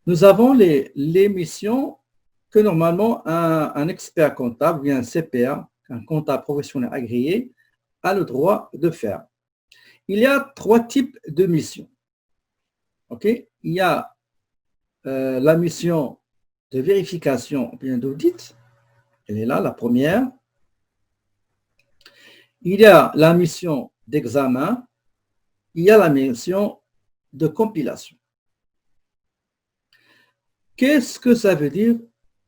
Nous avons les missions que normalement un expert comptable, ou bien un CPA, un comptable professionnel agréé, a le droit de faire. Il y a 3 types de missions. OK? Il y a la mission de vérification, ou bien d'audit. Elle est là, la première. Il y a la mission d'examen. Il y a la mission de compilation. Qu'est-ce que ça veut dire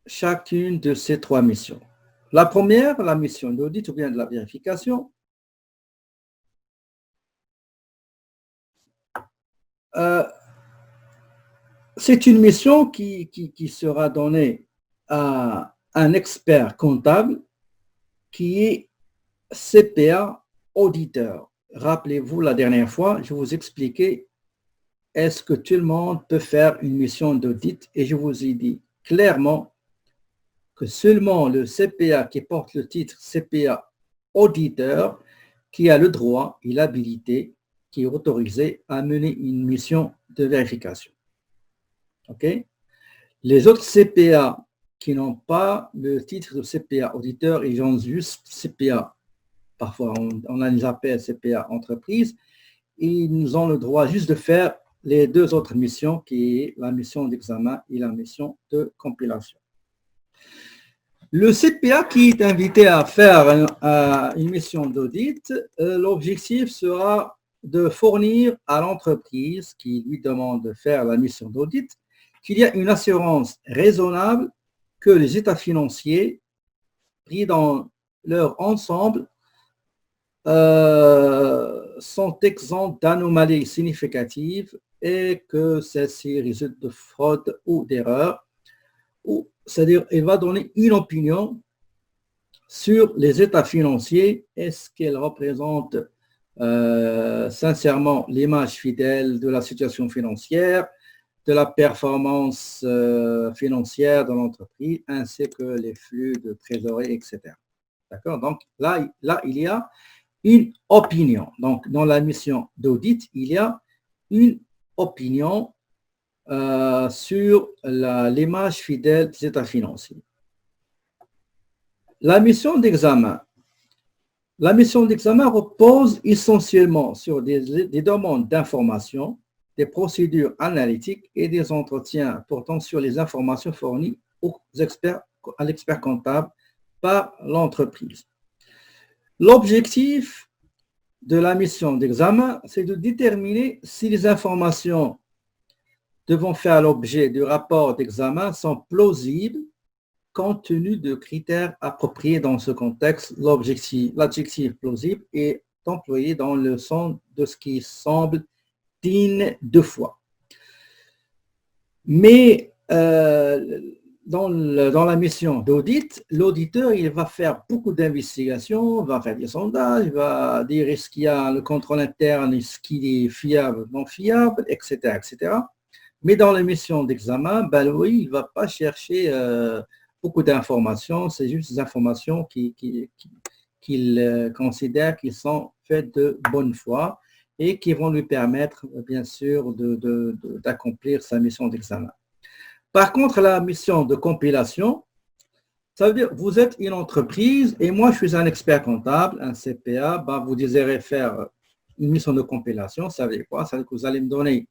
chacune de ces 3 missions? La première, la mission d'audit ou bien de la vérification, c'est une mission qui sera donnée à un expert comptable qui est CPA auditeur. Rappelez-vous, la dernière fois, je vous expliquais est-ce que tout le monde peut faire une mission d'audit et je vous ai dit clairement que seulement le CPA qui porte le titre CPA auditeur qui a le droit et l'habilité qui est autorisé à mener une mission de vérification. OK? Les autres CPA qui n'ont pas le titre de CPA auditeur, ils ont juste CPA, parfois on les appelle CPA entreprise, ils ont le droit juste de faire les 2 autres missions qui est la mission d'examen et la mission de compilation. Le CPA qui est invité à faire une mission d'audit, l'objectif sera de fournir à l'entreprise qui lui demande de faire la mission d'audit qu'il y a une assurance raisonnable que les états financiers pris dans leur ensemble sont exempts d'anomalies significatives et que celles-ci résultent de fraude ou d'erreur. C'est-à-dire, il va donner une opinion sur les états financiers. Est-ce qu'elle représente sincèrement l'image fidèle de la situation financière, de la performance financière de l'entreprise, ainsi que les flux de trésorerie, etc. D'accord? Donc, là, il y a une opinion. Donc, dans la mission d'audit, il y a une opinion sur l'image fidèle des états financiers. La mission d'examen. La mission d'examen repose essentiellement sur des demandes d'informations, des procédures analytiques et des entretiens portant sur les informations fournies à l'expert comptable par l'entreprise. L'objectif de la mission d'examen, c'est de déterminer si les informations devant faire l'objet du rapport d'examen sont plausibles compte tenu de critères appropriés dans ce contexte. L'adjectif plausible est employé dans le sens de ce qui semble digne de foi. Mais dans la mission d'audit, l'auditeur, il va faire beaucoup d'investigations, va faire des sondages, il va dire est-ce qu'il y a le contrôle interne, est-ce qu'il est fiable, non fiable, etc., etc. Mais dans la mission d'examen, ben oui, il ne va pas chercher beaucoup d'informations, c'est juste des informations qu'il considère qu'ils sont faites de bonne foi et qui vont lui permettre, bien sûr, d'accomplir sa mission d'examen. Par contre, la mission de compilation, ça veut dire vous êtes une entreprise et moi, je suis un expert comptable, un CPA, ben, vous désirez faire une mission de compilation, ça veut dire quoi? Ça veut dire que vous allez me donner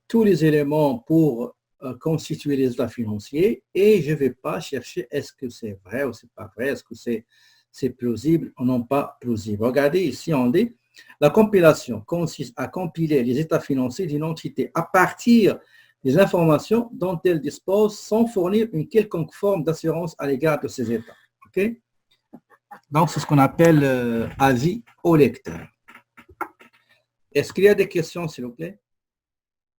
tous les éléments pour constituer les états financiers et je ne vais pas chercher est-ce que c'est vrai ou c'est pas vrai, est-ce que c'est plausible ou non pas plausible. Regardez ici, on dit la compilation consiste à compiler les états financiers d'une entité à partir des informations dont elle dispose sans fournir une quelconque forme d'assurance à l'égard de ces états. Okay? Donc, c'est ce qu'on appelle avis au lecteur. Est-ce qu'il y a des questions, s'il vous plaît?